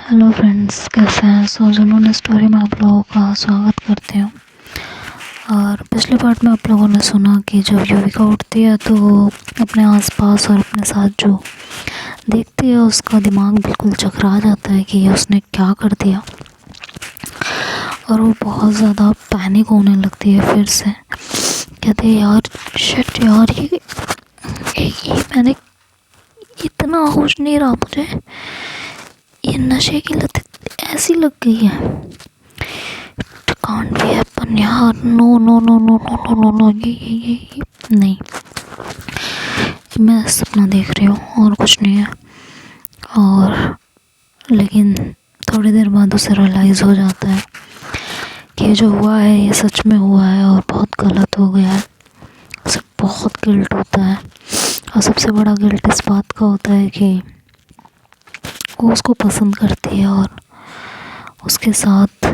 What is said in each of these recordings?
Hello friends, कैसे हैं? जुनून स्टोरी में आप लोगों का स्वागत करती हूँ। और पिछले पार्ट में आप लोगों ने सुना कि जब युविका उठती है तो वो अपने आसपास और अपने साथ जो देखती है उसका दिमाग बिल्कुल चकरा जाता है कि उसने क्या कर दिया, और वो बहुत ज़्यादा पैनिक होने लगती है। फिर से कहते हैं यार शिट यार, ये मैंने इतना होश नहीं रहा, मुझे ये नशे की लत ऐसी लग गई है। कांट भी हैपन यार, no no no no no no no no, ये नहीं, मैं सपना देख रही हूँ और कुछ नहीं है। और लेकिन थोड़ी देर बाद उसे रियलाइज़ हो जाता है कि जो हुआ है ये सच में हुआ है और बहुत गलत हो गया है। उसे बहुत गिल्ट होता है, और सबसे बड़ा गिल्ट इस बात का होता है कि वो उसको पसंद करती है और उसके साथ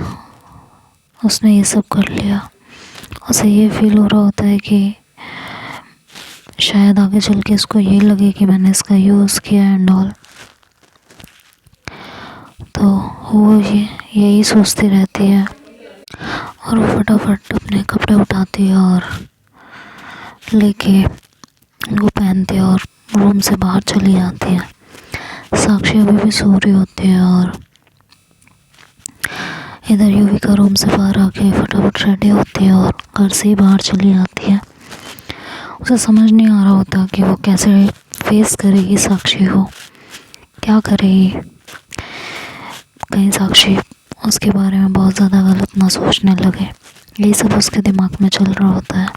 उसने ये सब कर लिया। उसे ये फील हो रहा होता है कि शायद आगे चल के इसको ये लगे कि मैंने इसका यूज़ किया एंड ऑल। तो वो यही सोचती रहती है और वो फटाफट अपने कपड़े उठाती है और लेके उनको पहनती है और रूम से बाहर चली जाती है। साक्षी अभी भी सो रही होती है और इधर युविका रूम से बाहर आके फटाफट रेडी होती है और घर से ही बाहर चली जाती है। उसे समझ नहीं आ रहा होता कि वो कैसे फेस करेगी साक्षी को, क्या करेगी। कहीं साक्षी उसके बारे में बहुत ज़्यादा गलत ना सोचने लगे, यही सब उसके दिमाग में चल रहा होता है।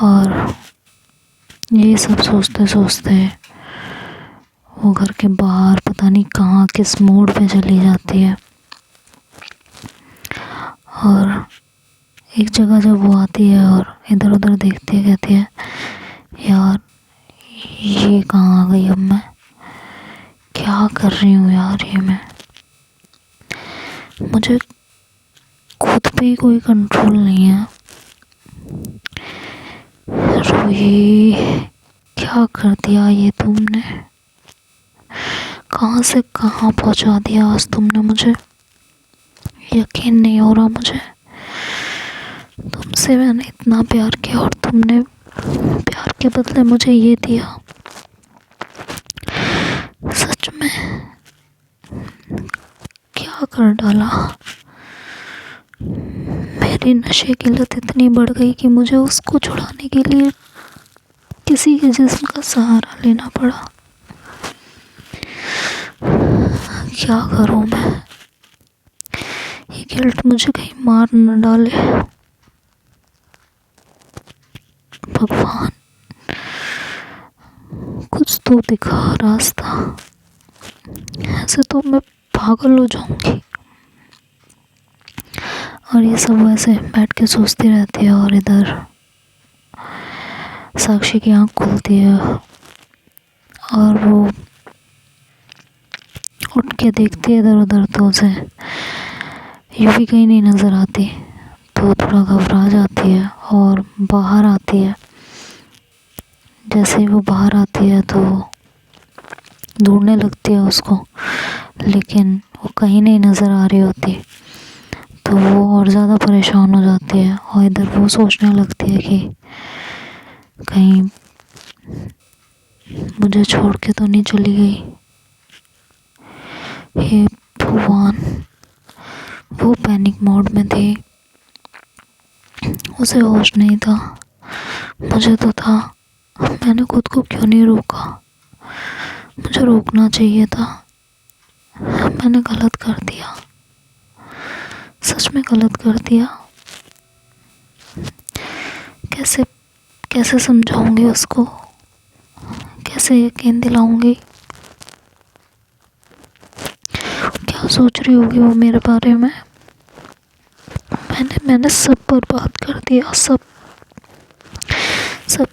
और ये सब सोचते सोचते वो घर के बाहर पता नहीं कहाँ किस मोड़ पे चली जाती है। और एक जगह जब वो आती है और इधर उधर देखती है, कहती है यार ये कहाँ आ गई, अब मैं क्या कर रही हूँ यार, ये मुझे खुद पे ही कोई कंट्रोल नहीं है। रूही, क्या कर दिया ये तुमने, कहाँ से कहाँ पहुँचा दिया आज तुमने मुझे। यकीन नहीं हो रहा मुझे, तुमसे मैंने इतना प्यार किया और तुमने प्यार के बदले मुझे ये दिया। सच में क्या कर डाला। मेरी नशे की लत इतनी बढ़ गई कि मुझे उसको छुड़ाने के लिए किसी के जिस्म का सहारा लेना पड़ा। क्या करूं मैं, ये गिल्ट मुझे कहीं मार न डाले। भगवान कुछ तो दिखा रास्ता, ऐसे तो मैं पागल हो जाऊंगी। और ये सब वैसे बैठ के सोचती रहती है और इधर साक्षी की आँख खुलती है और वो उठ के देखती है इधर उधर, तो उसे यूवी कहीं नहीं नज़र आती। तो थोड़ा घबरा जाती है और बाहर आती है। जैसे ही वो बाहर आती है तो ढूंढने लगती है उसको, लेकिन वो कहीं नहीं नज़र आ रही होती। तो वो और ज़्यादा परेशान हो जाती है और इधर वो सोचने लगती है कि कहीं मुझे छोड़ के तो नहीं चली गई। हे भगवान, वो पैनिक मोड में थी, उसे होश नहीं था, मुझे तो था। मैंने खुद को क्यों नहीं रोका, मुझे रोकना चाहिए था। मैंने गलत कर दिया, सच में गलत कर दिया। कैसे कैसे समझाऊंगी उसको, कैसे यकीन दिलाऊंगी। क्या सोच रही होगी वो मेरे बारे में। मैंने सब बर्बाद कर दिया, सब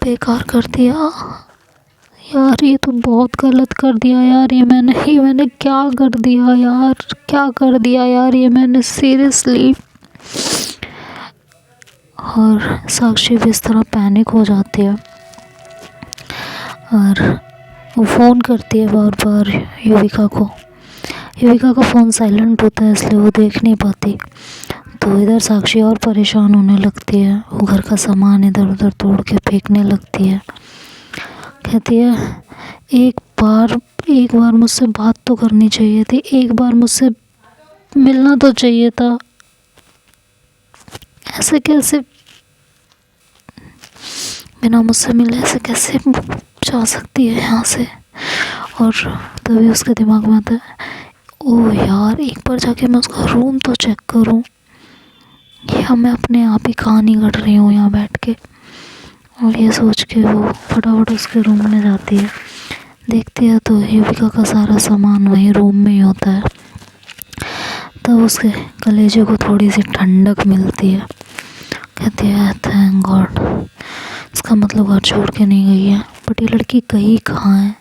बेकार कर दिया यार। ये तो बहुत गलत कर दिया यार, ये मैंने क्या कर दिया यार, क्या कर दिया यार ये मैंने, सीरियसली। और साक्षी भी इस तरह पैनिक हो जाती है और वो फ़ोन करती है बार बार युविका को। युविका का फ़ोन साइलेंट होता है इसलिए वो देख नहीं पाती। तो इधर साक्षी और परेशान होने लगती है, वो घर का सामान इधर उधर तोड़ के फेंकने लगती है। कहती है एक बार मुझसे बात तो करनी चाहिए थी, एक बार मुझसे मिलना तो चाहिए था, ऐसे कैसे बिना मुझसे मिले ऐसे कैसे जा सकती है यहाँ से। और तभी उसके दिमाग में आता है, ओह यार एक बार जाके मैं उसका रूम तो चेक करूँ, या मैं अपने आप ही कहानी गढ़ रही हूँ यहाँ बैठ के। और ये सोच के वो फटाफट उसके रूम में जाती है। देखती है तो युविका का सारा सामान वहीं रूम में ही होता है। तब उसके कलेजे को थोड़ी सी ठंडक मिलती है। कहती है थैंक गॉड, इसका मतलब घर छोड़ के नहीं गई है। बट ये लड़की गई कहाँ है?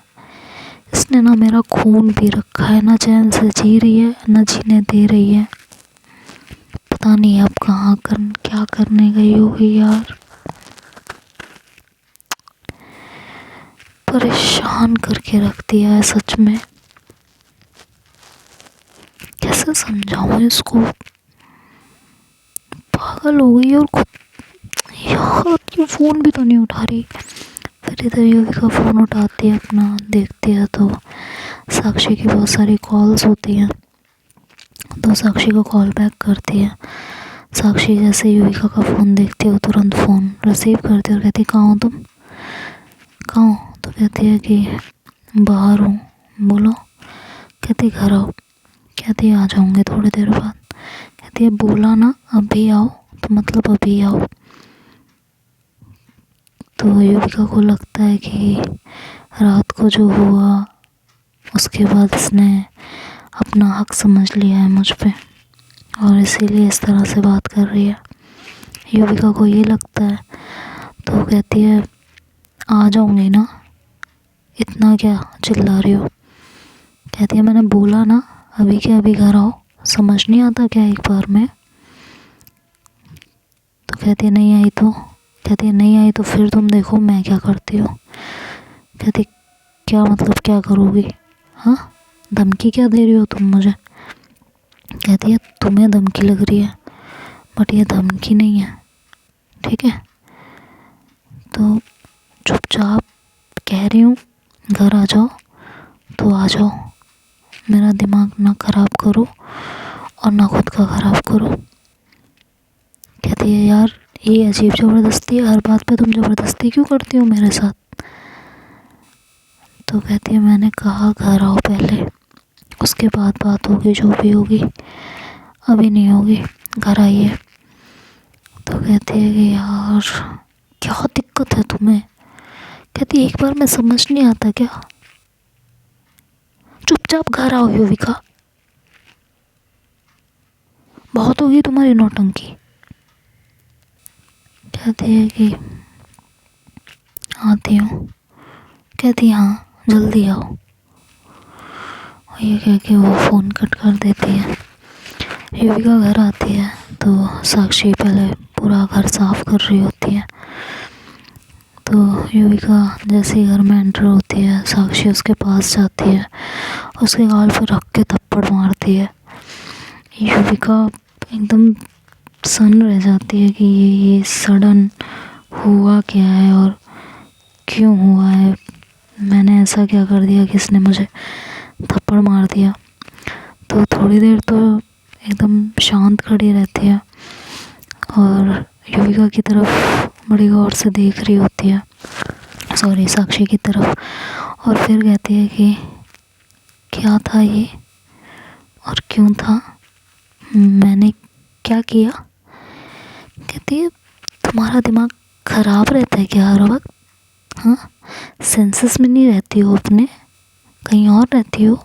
इसने ना मेरा खून पी रखा है, ना चैन से जी रही है ना जीने दे रही है। पता नहीं अब क्या करने गई होगी यार। परेशान करके रख दिया है सच में। कैसे समझाऊं इसको, पागल हो गई। और खुद यार ये फ़ोन भी तो नहीं उठा रही। फिर इधर युविका फ़ोन उठाती है अपना, देखती है तो साक्षी की बहुत सारी कॉल्स होती हैं। तो साक्षी को कॉल बैक करती है। साक्षी जैसे युविका का फ़ोन देखती है वो तुरंत फ़ोन रिसीव करती है और कहती है कहाँ हो तुम, कहाँ हो? तो कहती है कि बाहर हूँ। बोलो। कहती है घर आओ। कहती है आ जाऊँगी थोड़ी देर बाद। कहती है बोला ना अभी आओ, तो मतलब अभी आओ। तो युविका को लगता है कि रात को जो हुआ उसके बाद इसने अपना हक समझ लिया है मुझ पे, और इसीलिए इस तरह से बात कर रही है। युविका को ये लगता है। तो कहती है आ जाऊँगी ना, इतना क्या चिल्ला रही हो? कहती है मैंने बोला ना अभी के अभी घर आओ, समझ नहीं आता क्या एक बार में? तो कहती है नहीं आई तो? कहती है नहीं आई तो फिर तुम देखो मैं क्या करती हूँ। कहती क्या मतलब क्या करोगी? हाँ धमकी क्या दे रही हो तुम मुझे? कहती है तुम्हें धमकी लग रही है, बट ये धमकी नहीं है, ठीक है? तो चुपचाप कह रही हूँ घर आ जाओ तो आ जाओ, मेरा दिमाग ना ख़राब करो और ना खुद का ख़राब करो। कहती है यार ये अजीब ज़बरदस्ती है, हर बात पे तुम ज़बरदस्ती क्यों करती हो मेरे साथ? तो कहती है मैंने कहा घर आओ पहले, उसके बाद बात होगी जो भी होगी, अभी नहीं होगी, घर आइए। तो कहती है कि यार क्या दिक्कत है तुम्हें? कहती है एक बार में समझ नहीं आता क्या? चुपचाप घर आओ युविका, बहुत होगी तुम्हारी नौटंकी। कहती है कि आती हूँ। कहती है हाँ जल्दी आओ। और ये कह के वो फ़ोन कट कर देती है। युविका घर आती है तो साक्षी पहले पूरा घर साफ कर रही होती है। तो युविका जैसे ही घर में एंटर होती है साक्षी उसके पास जाती है, उसके गाल पर रख के थप्पड़ मारती है। युविका एकदम सन रह जाती है कि ये सडन हुआ क्या है और क्यों हुआ है, मैंने ऐसा क्या कर दिया कि इसने मुझे थप्पड़ मार दिया। तो थोड़ी देर तो एकदम शांत खड़ी रहती है और युविका की तरफ बड़ी गौर से देख रही होती है, सॉरी साक्षी की तरफ। और फिर कहती है कि क्या था ये और क्यों था, मैंने क्या किया? कहती है तुम्हारा दिमाग ख़राब रहता है क्या हर वक्त? हाँ सेंसेस में नहीं रहती हो अपने, कहीं और रहती हो?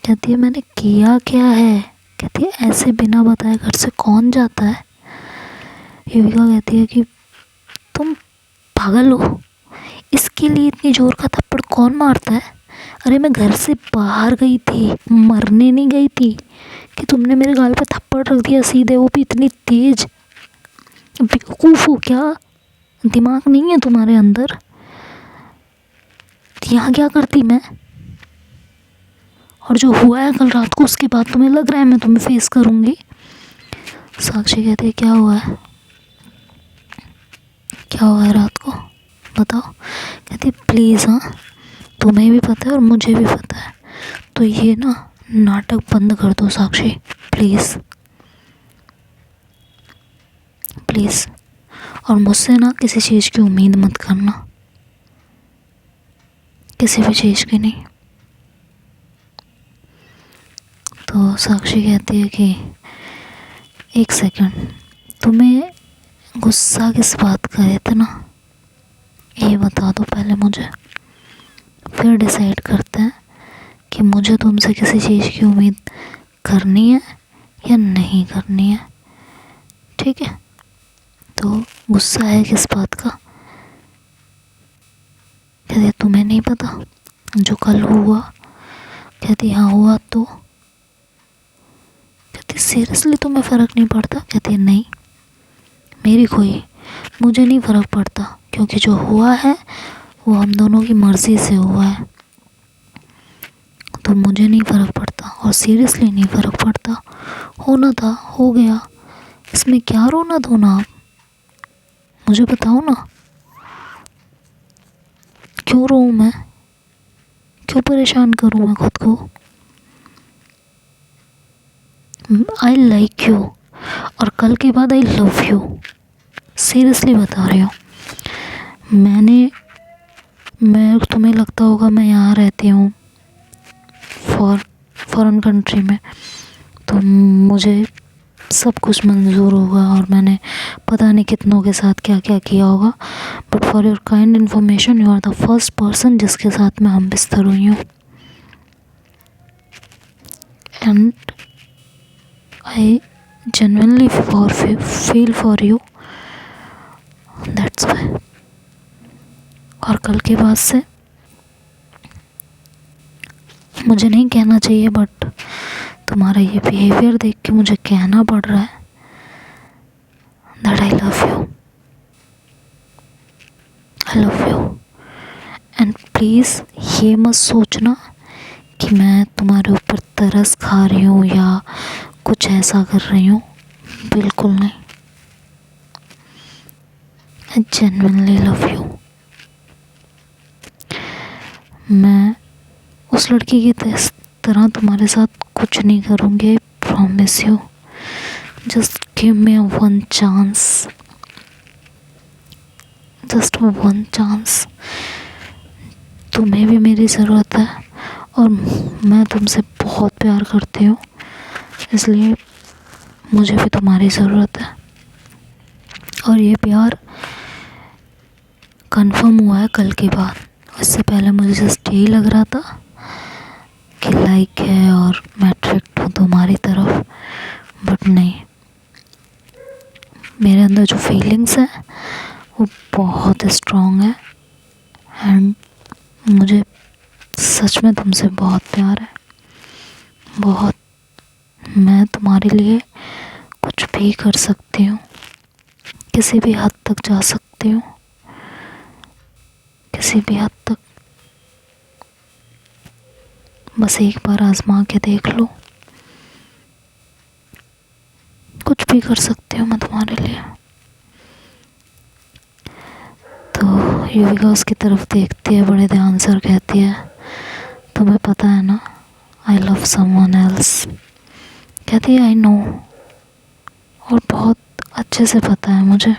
कहती है मैंने किया क्या है? कहती है ऐसे बिना बताए घर से कौन जाता है? युविका कहती है कि तुम पागल हो, इसके लिए इतनी ज़ोर का थप्पड़ कौन मारता है? अरे मैं घर से बाहर गई थी, मरने नहीं गई थी कि तुमने मेरे गाल पे थप्पड़ रख दिया सीधे, वो भी इतनी तेज। बेवकूफ़ हो क्या? दिमाग नहीं है तुम्हारे अंदर? यहाँ क्या करती मैं? और जो हुआ है कल रात को उसके बाद तुम्हें लग रहा है मैं तुम्हें फेस करूँगी? साक्षी कहती है क्या हुआ है, क्या हुआ है रात को बताओ। कहती है प्लीज़, हाँ तुम्हें भी पता है और मुझे भी पता है, तो ये ना नाटक बंद कर दो साक्षी, प्लीज़ प्लीज़। और मुझसे ना किसी चीज़ की उम्मीद मत करना, किसी भी चीज़ की नहीं। तो साक्षी कहती है कि एक सेकंड, तुम्हें गुस्सा किस बात का है इतना, ये बता दो पहले मुझे, फिर डिसाइड करते हैं कि मुझे तुमसे किसी चीज़ की उम्मीद करनी है या नहीं करनी है, ठीक है? तो गुस्सा है किस बात का? कहती तुम्हें नहीं पता जो कल हुआ? कहती हाँ हुआ तो। कहती सीरियसली तुम्हें फ़र्क नहीं पड़ता? कहती नहीं मुझे नहीं फ़र्क पड़ता, क्योंकि जो हुआ है वो हम दोनों की मर्ज़ी से हुआ है, तो मुझे नहीं फ़र्क पड़ता और सीरियसली नहीं फ़र्क पड़ता। होना था हो गया, इसमें क्या रोना धोना, आप मुझे बताओ ना, क्यों रोऊं मैं, क्यों परेशान करूं मैं खुद को? आई लाइक यू और कल के बाद आई लव यू, सीरियसली बता रही हूँ। मैं तुम्हें लगता होगा मैं यहाँ रहती हूँ फॉरेन कंट्री में, तो मुझे सब कुछ मंजूर होगा और मैंने पता नहीं कितनों के साथ क्या क्या किया होगा, but for your kind information you are the first person जिसके साथ मैं हम बिस्तर हुई हूँ, and I genuinely feel for you, that's why. और कल के बाद से मुझे नहीं कहना चाहिए, बट तुम्हारा ये बिहेवियर देख के मुझे कहना पड़ रहा है that I love you and please ये मत सोचना कि मैं तुम्हारे ऊपर तरस खा रही हूँ या कुछ ऐसा कर रही हूँ, बिल्कुल नहीं। I genuinely love you. मैं उस लड़की की तरह तुम्हारे साथ कुछ नहीं करूँगी, promise you. Just give me one chance, just one chance. तुम्हें भी मेरी ज़रूरत है और मैं तुमसे बहुत प्यार करती हूँ, इसलिए मुझे भी तुम्हारी ज़रूरत है। और ये प्यार कंफर्म हुआ है कल के बाद, इससे पहले मुझे जस्ट यही लग रहा था कि लाइक है और मैं अट्रैक्ट हूँ तुम्हारी तरफ, बट नहीं, मेरे अंदर जो फीलिंग्स हैं वो बहुत स्ट्रॉन्ग है एंड मुझे सच में तुमसे बहुत प्यार है, बहुत। मैं तुम्हारे लिए कुछ भी कर सकती हूँ, किसी भी हद तक जा सकती हूँ, किसी भी हद तक। बस एक बार आजमा के देख लो, कुछ भी कर सकती हूँ मैं तुम्हारे लिए। तो युविका उसकी तरफ देखती है बड़े ध्यान से और कहती है तुम्हें पता है ना आई लव समवन एल्स। कहती है आई नो, और बहुत अच्छे से पता है मुझे,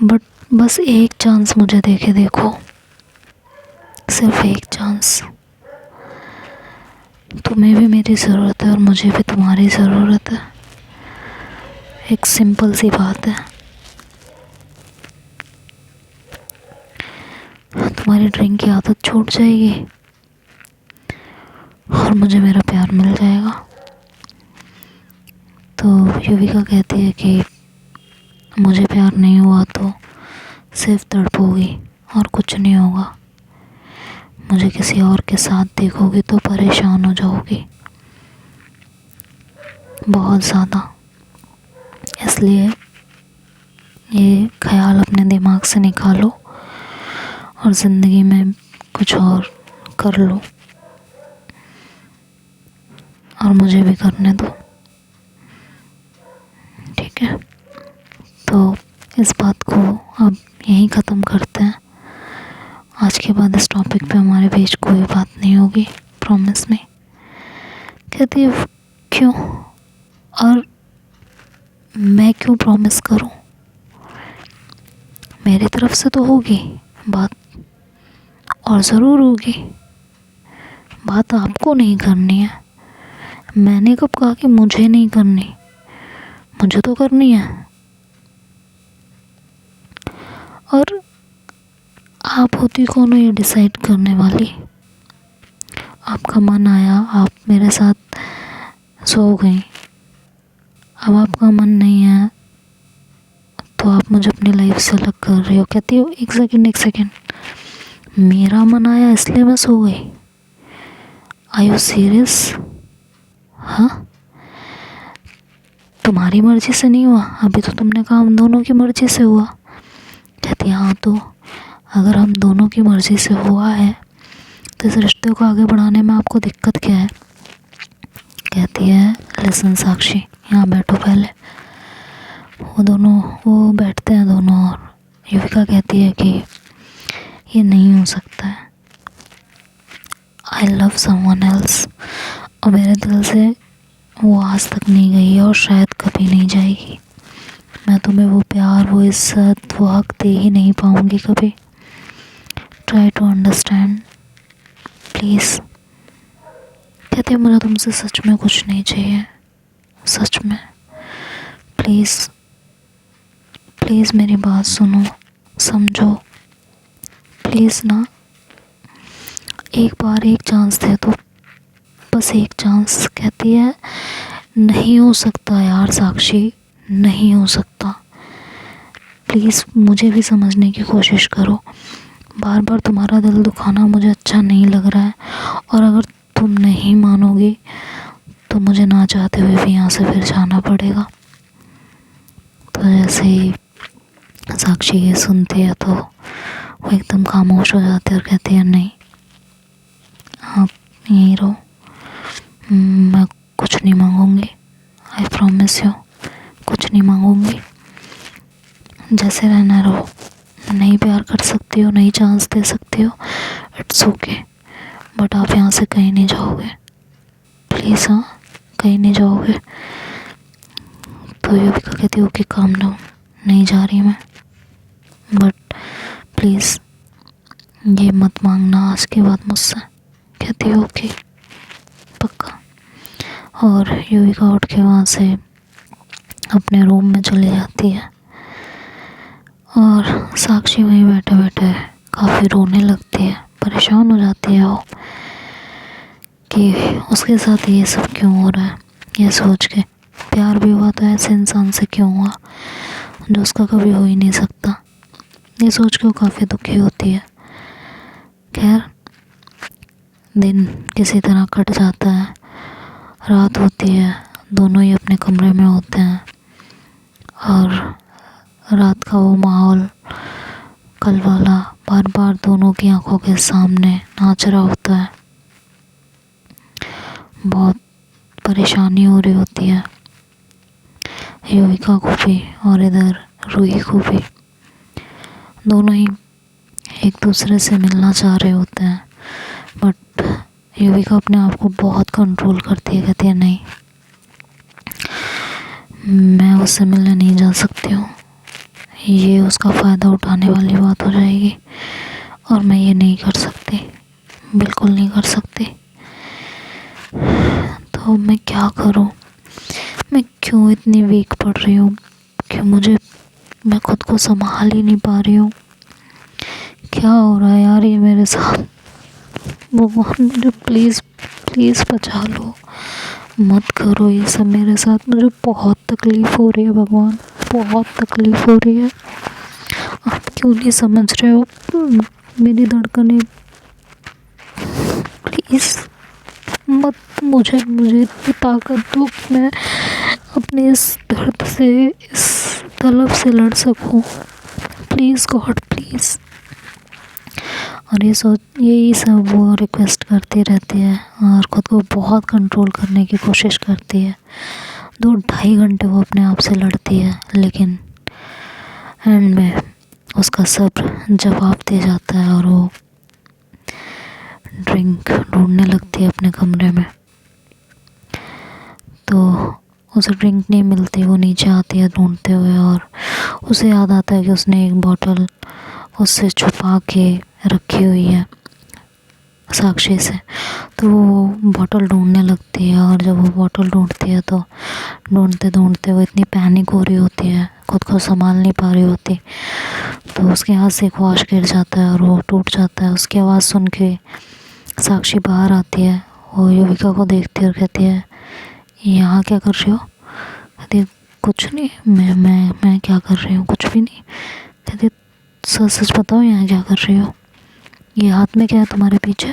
बट बस एक चांस मुझे देके देखो, सिर्फ एक चांस। तुम्हें भी मेरी ज़रूरत है और मुझे भी तुम्हारी ज़रूरत है, एक सिंपल सी बात है। तुम्हारी ड्रिंक की आदत छूट जाएगी और मुझे मेरा प्यार मिल जाएगा। तो युविका कहती है कि मुझे प्यार नहीं हुआ तो सिर्फ तड़पोगी और कुछ नहीं होगा, मुझे किसी और के साथ देखोगी तो परेशान हो जाओगी बहुत ज़्यादा, इसलिए ये ख्याल अपने दिमाग से निकालो और ज़िंदगी में कुछ और कर लो, और मुझे भी करने दो, ठीक है। तो इस बात को अब यहीं ख़त्म करते हैं। आज के बाद इस टॉपिक पे हमारे बीच कोई बात नहीं होगी, प्रॉमिस में। कहती है क्यों, और मैं क्यों प्रॉमिस करूं? मेरी तरफ से तो होगी बात, और ज़रूर होगी बात। आपको नहीं करनी है। मैंने कब कहा कि मुझे नहीं करनी? मुझे तो करनी है। और आप होती कौन हो ये डिसाइड करने वाली? आपका मन आया, आप मेरे साथ सो गई। अब आपका मन नहीं है तो आप मुझे अपनी लाइफ से अलग कर रही हो। कहती हो एक सेकंड, मेरा मन आया इसलिए मैं सो गई। Are you serious? हाँ, तुम्हारी मर्जी से नहीं हुआ, अभी तो तुमने कहा हम दोनों की मर्जी से हुआ। कहती हाँ, तो अगर हम दोनों की मर्जी से हुआ है तो इस रिश्ते को आगे बढ़ाने में आपको दिक्कत क्या है? कहती है लिसन साक्षी, यहाँ बैठो पहले। वो बैठते हैं दोनों, और युविका कहती है कि ये नहीं हो सकता है। आई लव समवन एल्स, और मेरे दिल से वो आज तक नहीं गई है और शायद कभी नहीं जाएगी। मैं तुम्हें वो प्यार, वो इज्जत, वो हक दे ही नहीं पाऊँगी कभी। Try to understand please. कहते हैं मुझे तुमसे सच में कुछ नहीं चाहिए, सच में। प्लीज़ प्लीज़ मेरी बात सुनो, समझो प्लीज़ ना। एक बार एक चांस दे दो, बस एक चांस। कहती है नहीं हो सकता यार साक्षी, नहीं हो सकता। प्लीज़ मुझे भी समझने की कोशिश करो। बार बार तुम्हारा दिल दुखाना मुझे अच्छा नहीं लग रहा है, और अगर तुम नहीं मानोगी तो मुझे ना चाहते हुए भी यहाँ से फिर जाना पड़ेगा। तो जैसे ही साक्षी ये सुनती है तो वो एकदम खामोश हो जाती है और कहती है नहीं, आप यहीं रहो, मैं कुछ नहीं मांगूंगी। आई प्रॉमिस यू, कुछ नहीं मांगूंगी। जैसे रहना रहो। नहीं प्यार कर सकती हो, नहीं चांस दे सकती हो, इट्स ओके, बट आप यहाँ से कहीं नहीं जाओगे प्लीज़। हाँ, कहीं नहीं जाओगे। तो युविका कहती है ओके काम डाउन, नहीं जा रही मैं, बट प्लीज़ ये मत मांगना आज के बाद मुझसे। कहती है ओके पक्का। और युविका उठ के वहाँ से अपने रूम में चली जाती है, और साक्षी वहीं बैठे बैठे काफ़ी रोने लगती है। परेशान हो जाती है वो कि उसके साथ ये सब क्यों हो रहा है। ये सोच के प्यार भी हुआ तो ऐसे इंसान से क्यों हुआ जो उसका कभी हो ही नहीं सकता। ये सोच के वो काफ़ी दुखी होती है। खैर दिन किसी तरह कट जाता है, रात होती है, दोनों ही अपने कमरे में होते हैं, और रात का वो माहौल कल वाला बार बार दोनों की आंखों के सामने नाच रहा होता है। बहुत परेशानी हो रही होती है युविका को भी और इधर रूही को भी। दोनों ही एक दूसरे से मिलना चाह रहे होते हैं, बट युविका अपने आप को बहुत कंट्रोल करती है। कहती है नहीं, मैं उससे मिलने नहीं जा सकती हूँ, ये उसका फ़ायदा उठाने वाली बात हो जाएगी, और मैं ये नहीं कर सकती, बिल्कुल नहीं कर सकती। तो मैं क्या करूँ? मैं क्यों इतनी वीक पड़ रही हूँ? क्यों मैं खुद को संभाल ही नहीं पा रही हूँ? क्या हो रहा है यार ये मेरे साथ? भगवान मुझे प्लीज़ प्लीज़ बचा लो, मत करो ये सब मेरे साथ। मुझे बहुत तकलीफ़ हो रही है भगवान, बहुत तकलीफ़ हो रही है। आप क्यों नहीं समझ रहे हो मेरी धड़कनें? प्लीज़ मत, मुझे इतनी ताकत दो, मैं अपने इस दर्द से, इस तलब से लड़ सकूं। प्लीज़ गॉड प्लीज़, और यही सब वो रिक्वेस्ट करती रहती है और ख़ुद को बहुत कंट्रोल करने की कोशिश करती है। 2-2.5 घंटे वो अपने आप से लड़ती है, लेकिन एंड में उसका सब्र जवाब दे जाता है और वो ड्रिंक ढूंढने लगती है अपने कमरे में। तो उसे ड्रिंक नहीं मिलती, वो नीचे आती है ढूंढते हुए और उसे याद आता है कि उसने एक बॉटल उससे छुपा के रखी हुई है साक्षी से। तो वो बॉटल ढूंढने लगती है और जब वो बॉटल ढूंढती है तो ढूंढते ढूंढते वो इतनी पैनिक हो रही होती है, खुद को संभाल नहीं पा रही होती। तो उसके हाथ से एक वॉच गिर जाता है और वो टूट जाता है। उसकी आवाज़ सुन के साक्षी बाहर आती है, वो युविका को देखती है और कहती है, यहाँ क्या कर रही हो? कहती है, कुछ नहीं, मैं क्या कर रही हूँ? कुछ भी नहीं। कहती, सच सच बताओ, यहाँ क्या कर रही हो? ये हाथ में क्या है तुम्हारे पीछे?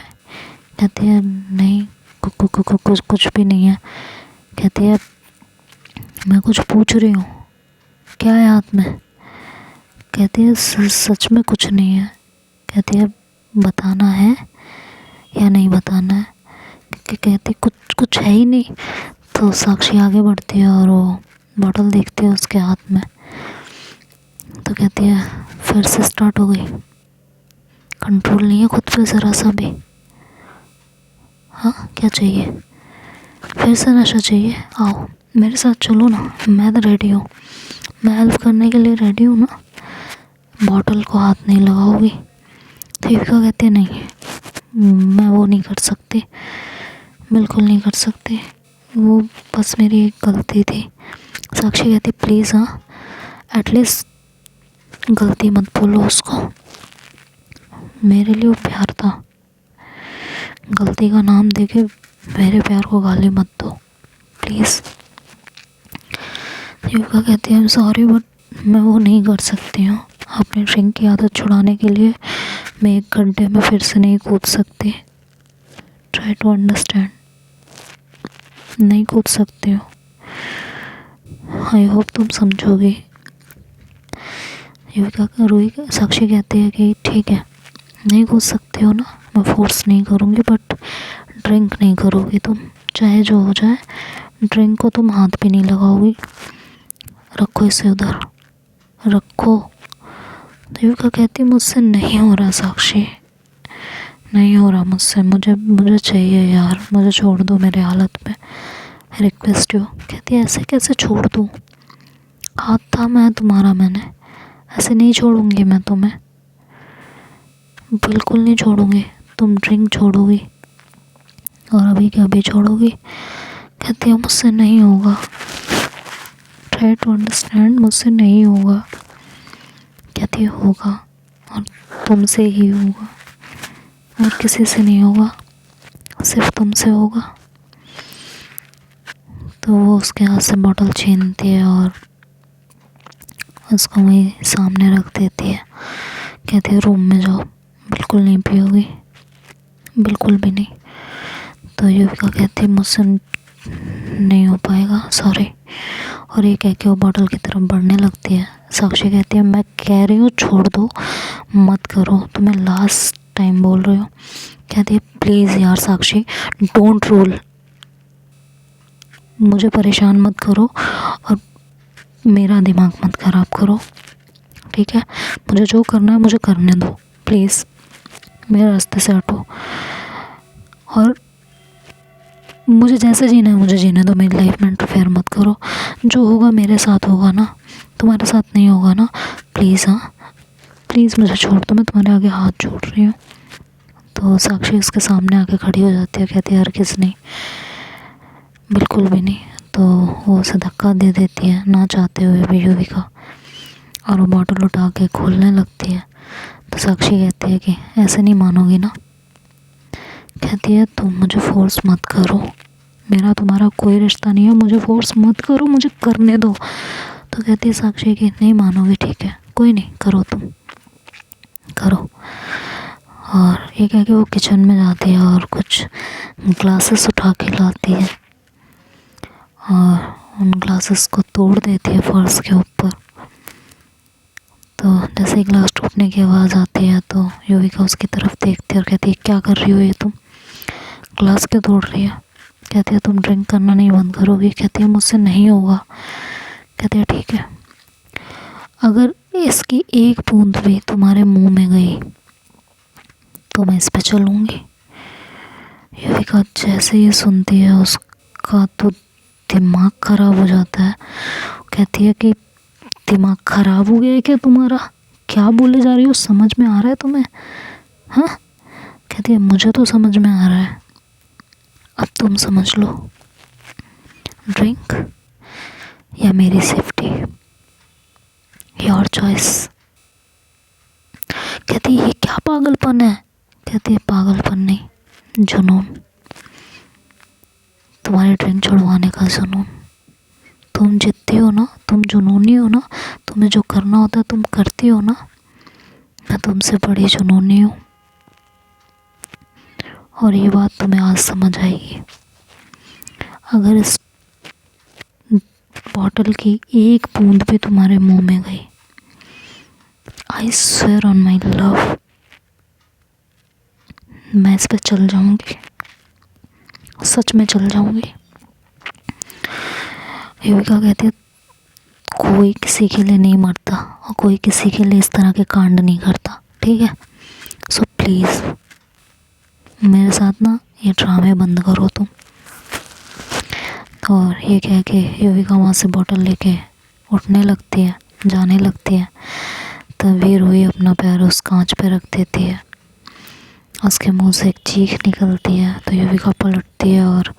कहती है, नहीं, कुछ भी नहीं है। कहती है, मैं कुछ पूछ रही हूँ, क्या है हाथ में? कहती है, सच में कुछ नहीं है। कहती है, बताना है या नहीं बताना है? कहती कुछ है ही नहीं। तो साक्षी आगे बढ़ती है और वो बॉटल देखती है उसके हाथ में। तो कहती है, फिर से स्टार्ट हो गई, कंट्रोल नहीं है खुद पे ज़रा सा भी। हाँ, क्या चाहिए? फिर से नशा चाहिए? आओ मेरे साथ चलो ना, मैं तो रेडी हूँ, मैं हेल्प करने के लिए रेडी हूँ ना। बॉटल को हाथ नहीं लगाओगी? तो युविका कहती है, नहीं, मैं वो नहीं कर सकती, बिल्कुल नहीं कर सकती, वो बस मेरी एक गलती थी। साक्षी कहती, प्लीज़ हाँ, एटलीस्ट गलती मत बोलो उसको, मेरे लिए वो प्यार था, गलती का नाम देके मेरे प्यार को गाली मत दो प्लीज़। युविका कहती है, आई एम सॉरी बट मैं वो नहीं कर सकती हूँ। अपनी ड्रिंक की आदत छुड़ाने के लिए मैं एक घंटे में फिर से नहीं कूद सकती। ट्राई टू अंडरस्टैंड, नहीं कूद सकती हो। आई होप तुम समझोगी। युविका साक्षी कहती है कि ठीक है, नहीं कूद सकती हो ना, मैं फोर्स नहीं करूँगी, बट ड्रिंक नहीं करोगी तुम, चाहे जो हो जाए। ड्रिंक को तुम हाथ भी नहीं लगाओगी, रखो इसे उधर, रखो। तो युविका कहती, मुझसे नहीं हो रहा साक्षी, नहीं हो रहा मुझसे, मुझे चाहिए यार, मुझे छोड़ दो मेरे हालत में, रिक्वेस्ट यू। कहती है, ऐसे कैसे छोड़ दूँ? हाथ था मैं तुम्हारा, मैंने ऐसे नहीं छोड़ूंगी मैं तुम्हें, बिल्कुल नहीं छोड़ूंगी। तुम ड्रिंक छोड़ोगी और अभी के अभी छोड़ोगी? कहती है, मुझसे नहीं होगा, ट्राई टू अंडरस्टैंड, मुझसे नहीं होगा। कहती है, होगा, और तुमसे ही होगा, और किसी से नहीं होगा, सिर्फ तुमसे होगा। तो वो उसके हाथ से बॉटल छीनती है और उसको वहीं सामने रख देती है। कहती है, रूम में जाओ, बिल्कुल नहीं पियोगी, बिल्कुल भी नहीं। तो युविका कहती है, मुझसे नहीं हो पाएगा, सॉरी। और ये कह के वो बॉटल की तरफ बढ़ने लगती है। साक्षी कहती है, मैं कह रही हूँ छोड़ दो, मत करो, तुम्हें लास्ट टाइम बोल रही हूँ। कहती है, प्लीज़ यार साक्षी, डोंट रूल, मुझे परेशान मत करो और मेरा दिमाग मत ख़राब करो, ठीक है? मुझे जो करना है मुझे करने दो, प्लीज़ मेरे रास्ते से हटो, और मुझे जैसे जीना है मुझे जीने दो, मेरी लाइफ में इंटरफेयर मत करो। जो होगा मेरे साथ होगा ना, तुम्हारे साथ नहीं होगा ना, प्लीज़ हाँ, प्लीज़ मुझे छोड़ दो, मैं तुम्हारे आगे हाथ जोड़ रही हूँ। तो साक्षी उसके सामने आके खड़ी हो जाती है, कहती है, हरगिज़ नहीं, बिल्कुल भी नहीं। तो वो उसे धक्का दे देती है ना चाहते हुए भी युविका, और वो बॉटल उठा के खोलने लगती है। तो साक्षी कहती है कि ऐसे नहीं मानोगी ना? कहती है, तुम मुझे फोर्स मत करो, मेरा तुम्हारा कोई रिश्ता नहीं है, मुझे फोर्स मत करो, मुझे करने दो। तो कहती है साक्षी कि नहीं मानोगी, ठीक है, कोई नहीं, करो, तुम करो। और ये कह के वो किचन में जाती है और कुछ ग्लासेस उठा के लाती है और उन ग्लासेस को तोड़ देती है फर्श के ऊपर। तो जैसे ही ग्लास उठने की आवाज़ आती है तो युविका उसकी तरफ देखती है और कहती है क्या कर रही हो ये तुम, क्लास क्यों तोड़ रही है। कहती है तुम ड्रिंक करना नहीं बंद करोगी। कहती है मुझसे नहीं होगा। कहती है ठीक है, अगर इसकी एक बूंद भी तुम्हारे मुंह में गई तो मैं इस पे चलूँगी। युविका जैसे ही सुनती है उसका तो दिमाग ख़राब हो जाता है। कहती है कि दिमाग ख़राब हो गया है क्या तुम्हारा, क्या बोले जा रही हो, समझ में आ रहा है तुम्हें? हाँ। कहती है मुझे तो समझ में आ रहा है, अब तुम समझ लो, ड्रिंक या मेरी सेफ्टी, योर चॉइस। कहती है ये क्या पागलपन है। कहती है पागलपन नहीं, जुनून, तुम्हारी ड्रिंक छुड़वाने का जुनून। तुम जितती हो ना, तुम जुनूनी हो ना, तुम्हें जो करना होता है तुम करती हो ना, मैं तुमसे बड़ी जुनूनी हूँ। और ये बात तुम्हें आज समझ आएगी। अगर इस बॉटल की एक बूंद भी तुम्हारे मुंह में गई, I swear on my love, मैं इस पे चल जाऊंगी, सच में चल जाऊंगी। युविका कहती है कोई किसी के लिए नहीं मरता और कोई किसी के लिए इस तरह के कांड नहीं करता, ठीक है? सो प्लीज़ मेरे साथ ना ये ड्रामे बंद करो तुम। और ये कह के युविका वहाँ से बॉटल लेके उठने लगती है, जाने लगती है। तभी रूही अपना पैर उस कांच पे रख देती है, उसके मुंह से एक चीख निकलती है। तो युविका पलटती है और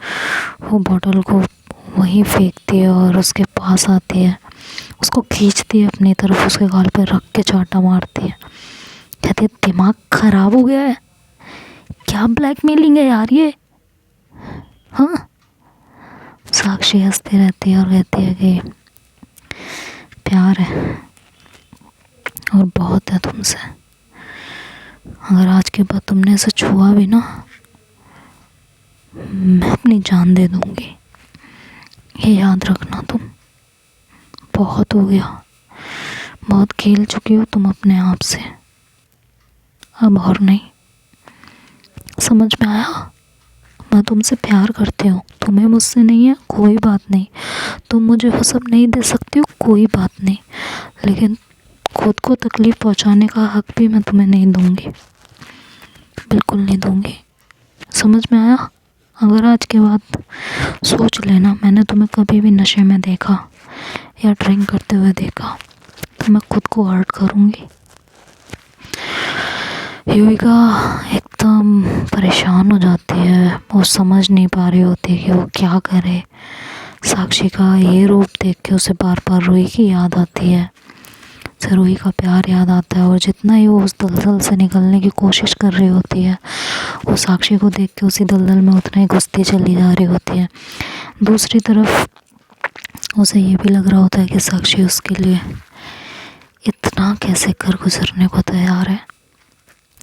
वो बॉटल को वहीं फेंकती है और उसके पास आती है, उसको खींचती है अपनी तरफ, उसके गाल पे रख के चाटा मारती है। कहती है दिमाग ख़राब हो गया है, क्या ब्लैकमेलिंग है यार ये, हाँ? साक्षी हंसती रहती है और कहती है कि प्यार है और बहुत है तुमसे, अगर आज के बाद तुमने इसे छुआ भी ना, मैं अपनी जान दे दूंगी, ये याद रखना तुम। बहुत हो गया, बहुत खेल चुकी हो तुम अपने आप से, अब और नहीं। समझ में आया? मैं तुमसे प्यार करती हूँ, तुम्हें मुझसे नहीं है कोई बात नहीं, तुम मुझे वो सब नहीं दे सकती हो कोई बात नहीं, लेकिन खुद को तकलीफ़ पहुँचाने का हक भी मैं तुम्हें नहीं दूँगी, बिल्कुल नहीं दूँगी। समझ में आया? अगर आज के बाद सोच लेना मैंने तुम्हें कभी भी नशे में देखा या ड्रिंक करते हुए देखा तो मैं खुद को हर्ट करूँगी। युविका एकदम परेशान हो जाती है, वो समझ नहीं पा रही होती कि वो क्या करे। साक्षी का ये रूप देख के उसे बार बार रूही की याद आती है, उसे रूही का प्यार याद आता है। और जितना ही वो उस दलदल से निकलने की कोशिश कर रही होती है, वो साक्षी को देख के उसी दलदल में उतना ही घुसती चली जा रही होती है। दूसरी तरफ उसे ये भी लग रहा होता है कि साक्षी उसके लिए इतना कैसे कर गुजरने को तैयार है,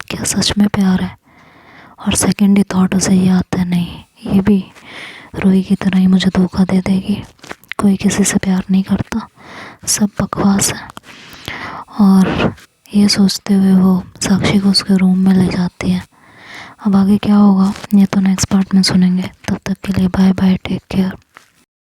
क्या सच में प्यार है? और सेकेंड ही थॉट उसे ये आता है नहीं, ये भी रूही की तरह ही मुझे धोखा दे देगी, कोई किसी से प्यार नहीं करता, सब बकवास है। और ये सोचते हुए वो साक्षी को उसके रूम में ले जाती है। अब आगे क्या होगा ये तो नेक्स्ट पार्ट में सुनेंगे, तब तक के लिए बाय बाय, टेक केयर।